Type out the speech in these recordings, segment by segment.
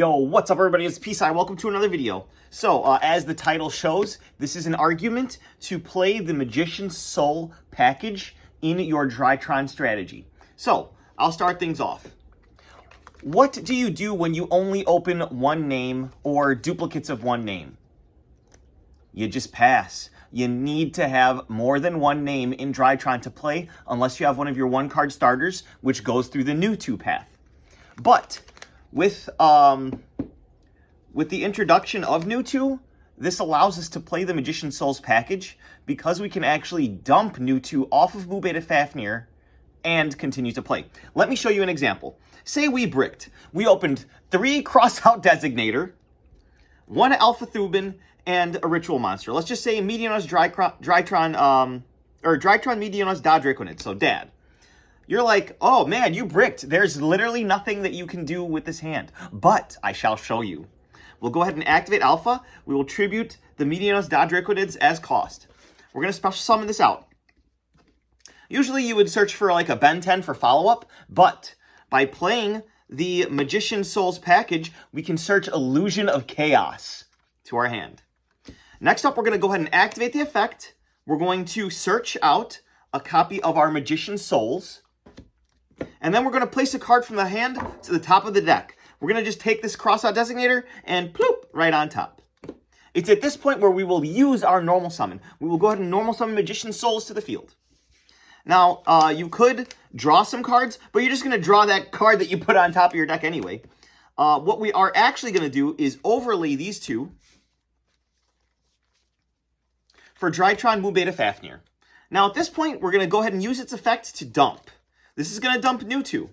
Yo, what's up everybody, it's Peace. Welcome to another video. So, as the title shows, this is an argument to play the Magician's Soul package in your Drytron strategy. So, I'll start things off. What do you do when you only open one name or duplicates of one name? You just pass. You need to have more than one name in Drytron to play unless you have one of your one-card starters, which goes through the new 2 path. But with the introduction of new 2, this allows us to play the Magician's Souls package because we can actually dump new 2 off of Mu Beta Fafnir and continue to play. Let me show you an example. Say we bricked. We opened 3 Crossout Designator, 1 Alpha Thuban, and a Ritual Monster. Let's just say Medionos Drytron Medionos Da Draconid, so Dad. You're like, oh man, you bricked. There's literally nothing that you can do with this hand. But I shall show you. We'll go ahead and activate Alpha. We will tribute the Medionos Da Draconids as cost. We're going to special summon this out. Usually you would search for like a Ben 10 for follow-up, but by playing the Magician's Souls package, we can search Illusion of Chaos to our hand. Next up, we're going to go ahead and activate the effect. We're going to search out a copy of our Magician's Souls. And then we're going to place a card from the hand to the top of the deck. We're going to just take this Crossout Designator and ploop right on top. It's at this point where we will use our normal summon. We will go ahead and normal summon Magician's Souls to the field. Now, you could draw some cards, but you're just going to draw that card that you put on top of your deck anyway. What we are actually going to do is overlay these 2 for Drytron Mu Beta Fafnir. Now, at this point, we're going to go ahead and use its effect to dump. This is going to dump new 2.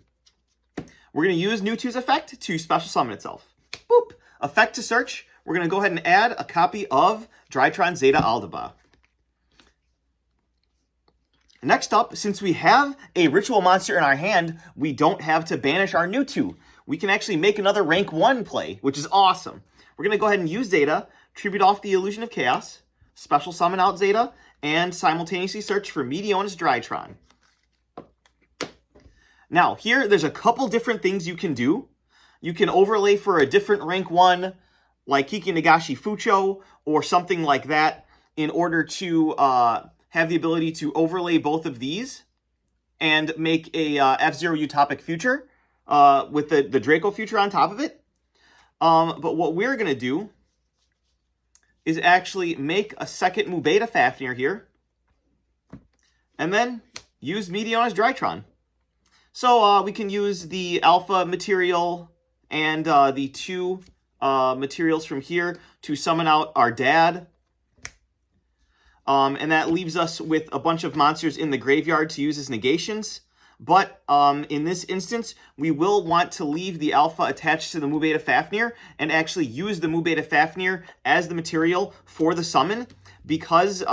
We're going to use new 2's effect to special summon itself. Boop. Effect to search. We're going to go ahead and add a copy of Drytron Zeta Aldaba. Next up, since we have a Ritual Monster in our hand, we don't have to banish our new 2. We can actually make another rank 1 play, which is awesome. We're going to go ahead and use Zeta, tribute off the Illusion of Chaos, special summon out Zeta, and simultaneously search for Medionos Drytron. Now, here, there's a couple different things you can do. You can overlay for a different rank 1, like Kiki Nagashi Fucho, or something like that, in order to have the ability to overlay both of these and make a F-Zero Utopic Future with the Draco Future on top of it. But what we're going to do is actually make a second Mu Beta Fafnir here, and then use Medionos Drytron. So we can use the Alpha material and the 2 materials from here to summon out our Dad. And that leaves us with a bunch of monsters in the graveyard to use as negations. But in this instance, we will want to leave the Alpha attached to the Mu Beta Fafnir and actually use the Mu Beta Fafnir as the material for the summon, because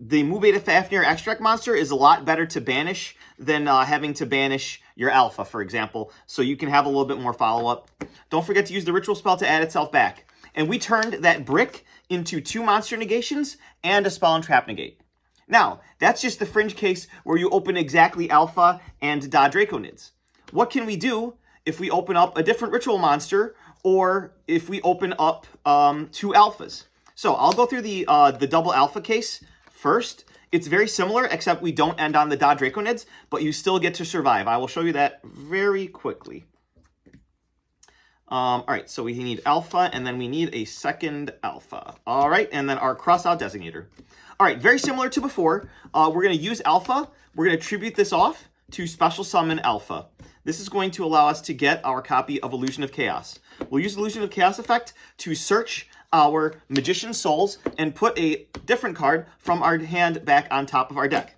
the Mu Beta Fafnir extract monster is a lot better to banish than having to banish your Alpha, for example, so you can have a little bit more follow-up. Don't forget to use the Ritual spell to add itself back. And we turned that brick into 2 monster negations and a spell and trap negate. Now, that's just the fringe case where you open exactly Alpha and Da Draconids. What can we do if we open up a different Ritual monster, or if we open up 2 Alphas? So I'll go through the double Alpha case first. It's very similar, except we don't end on the Da Draconids, but you still get to survive. I will show you that very quickly. All right, so we need Alpha, and then we need a second Alpha. All right, and then our Crossout Designator. All right, very similar to before. We're going to use Alpha. We're going to tribute this off to special summon Alpha. This is going to allow us to get our copy of Illusion of Chaos. We'll use Illusion of Chaos effect to search our Magician's Souls and put a different card from our hand back on top of our deck.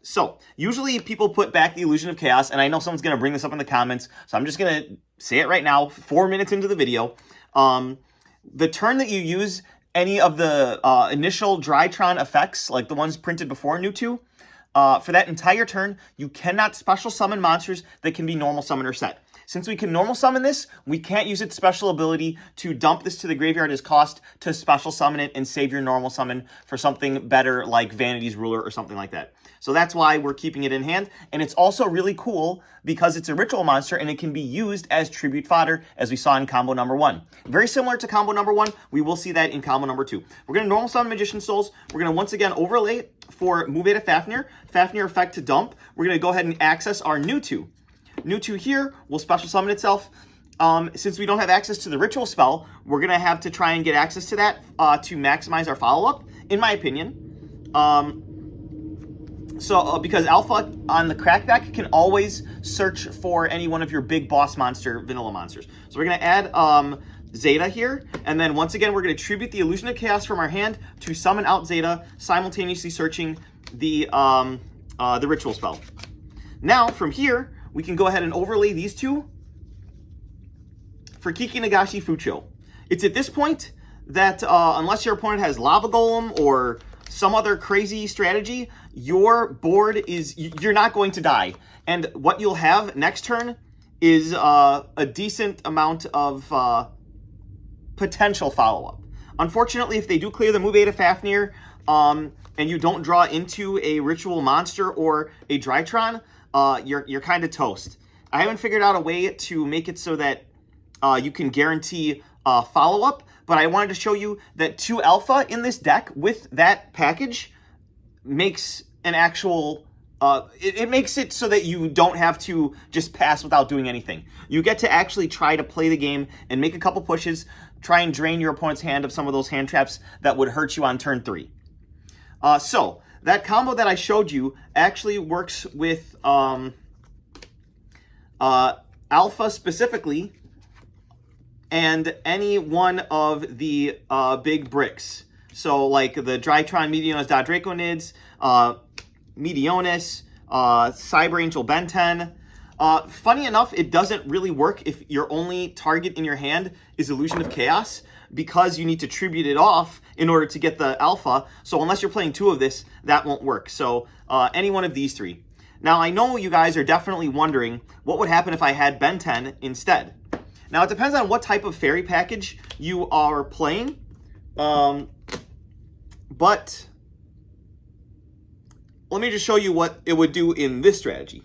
So usually people put back the Illusion of Chaos, and I know someone's going to bring this up in the comments, so I'm just going to say it right now, 4 minutes into the video. The turn that you use any of the initial Drytron effects, like the ones printed before New 2, for that entire turn, you cannot special summon monsters that can be normal summon or set. Since we can normal summon this, we can't use its special ability to dump this to the graveyard as cost to special summon it and save your normal summon for something better like Vanity's Ruler or something like that. So that's why we're keeping it in hand. And it's also really cool because it's a ritual monster and it can be used as tribute fodder, as we saw in combo number 1. Very similar to combo number 1, we will see that in combo number 2. We're going to normal summon Magician Souls. We're going to once again overlay for Move Beta Fafnir. Fafnir effect to dump. We're going to go ahead and access our new 2. New 2 here will special summon itself. Since we don't have access to the ritual spell, we're going to have to try and get access to that to maximize our follow-up, in my opinion. Because Alpha on the crackback can always search for any one of your big boss monster, vanilla monsters. So we're going to add Zeta here, and then once again, we're going to tribute the Illusion of Chaos from our hand to summon out Zeta, simultaneously searching the ritual spell. Now, from here, we can go ahead and overlay these 2 for Kiki Nagashi Fucho. It's at this point that unless your opponent has Lava Golem or some other crazy strategy, your board you're not going to die. And what you'll have next turn is a decent amount of potential follow-up. Unfortunately, if they do clear the Move Beta Fafnir and you don't draw into a ritual monster or a Drytron, you're kind of toast. I haven't figured out a way to make it so that you can guarantee follow-up, but I wanted to show you that 2 alpha in this deck with that package makes an actual... it makes it so that you don't have to just pass without doing anything. You get to actually try to play the game and make a couple pushes, try and drain your opponent's hand of some of those hand traps that would hurt you on turn 3. So, that combo that I showed you actually works with Alpha specifically and any one of the big bricks. So like the Drytron Meteonis Draconids, Meteonis, Cyber Angel Ben 10. Funny enough, it doesn't really work if your only target in your hand is Illusion of Chaos, because you need to tribute it off in order to get the alpha. So unless you're playing 2 of this, that won't work. So any one of these 3. Now, I know you guys are definitely wondering what would happen if I had Ben 10 instead. Now, it depends on what type of fairy package you are playing. But let me just show you what it would do in this strategy.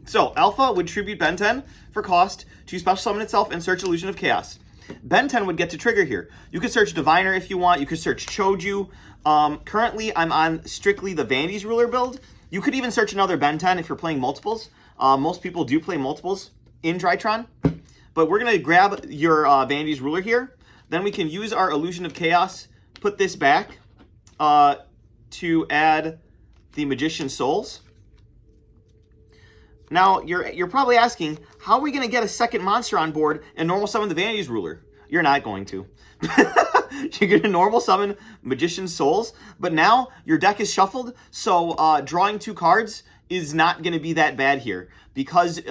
So, Alpha would tribute Ben 10 for cost to special summon itself and search Illusion of Chaos. Ben 10 would get to trigger here. You could search Diviner if you want. You could search Choju. Currently, I'm on strictly the Vanity's Ruler build. You could even search another Ben 10 if you're playing multiples. Most people do play multiples in Drytron. But we're going to grab your Vanity's Ruler here. Then we can use our Illusion of Chaos, put this back to add the Magician Souls. Now, you're probably asking, how are we going to get a second monster on board and normal summon the Vanity's Ruler? You're not going to. You're going to normal summon Magician Souls, but now your deck is shuffled, so drawing 2 cards is not going to be that bad here, because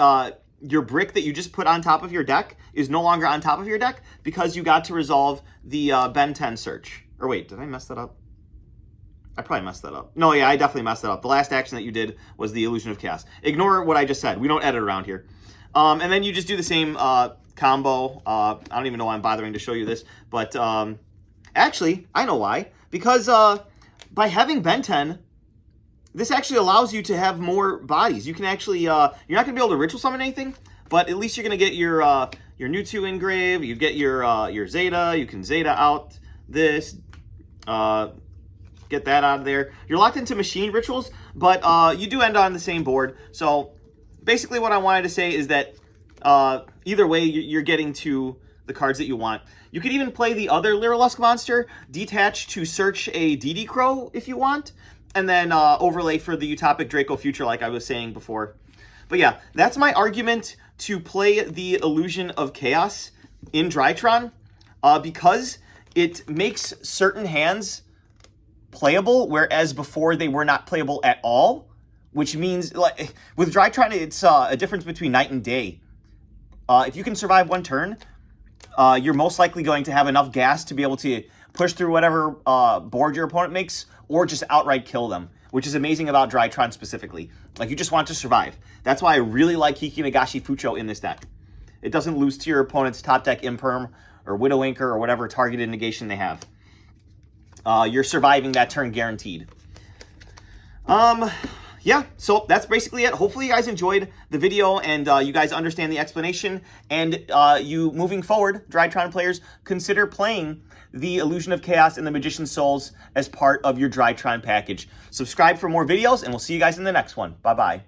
your brick that you just put on top of your deck is no longer on top of your deck because you got to resolve the Ben 10 search. Or wait, did I mess that up? I probably messed that up. No, yeah, I definitely messed that up. The last action that you did was the Illusion of Chaos. Ignore what I just said. We don't edit around here. And then you just do the same combo. I don't even know why I'm bothering to show you this. But actually, I know why. Because by having Ben 10, this actually allows you to have more bodies. You can actually, you're not going to be able to ritual summon anything, but at least you're going to get your new 2 engrave. You get your Zeta. You can Zeta out this. Get that out of there. You're locked into machine rituals, but you do end on the same board. So basically what I wanted to say is that either way, you're getting to the cards that you want. You could even play the other Lyrilusk monster, detach to search a DD Crow if you want, and then overlay for the Utopic Draco Future like I was saying before. But yeah, that's my argument to play the Illusion of Chaos in Drytron, because it makes certain hands playable, whereas before they were not playable at all, which means, like, with Drytron, it's a difference between night and day. If you can survive 1 turn, you're most likely going to have enough gas to be able to push through whatever board your opponent makes, or just outright kill them. which is amazing about Drytron specifically. Like, you just want to survive. That's why I really like Hiki Nagashi Fucho in this deck. It doesn't lose to your opponent's top deck Imperm or Widow Anchor or whatever targeted negation they have. You're surviving that turn guaranteed. Yeah, so that's basically it. Hopefully you guys enjoyed the video and you guys understand the explanation. And you, moving forward, Drytron players, consider playing the Illusion of Chaos and the Magician's Souls as part of your Drytron package. Subscribe for more videos, and we'll see you guys in the next one. Bye-bye.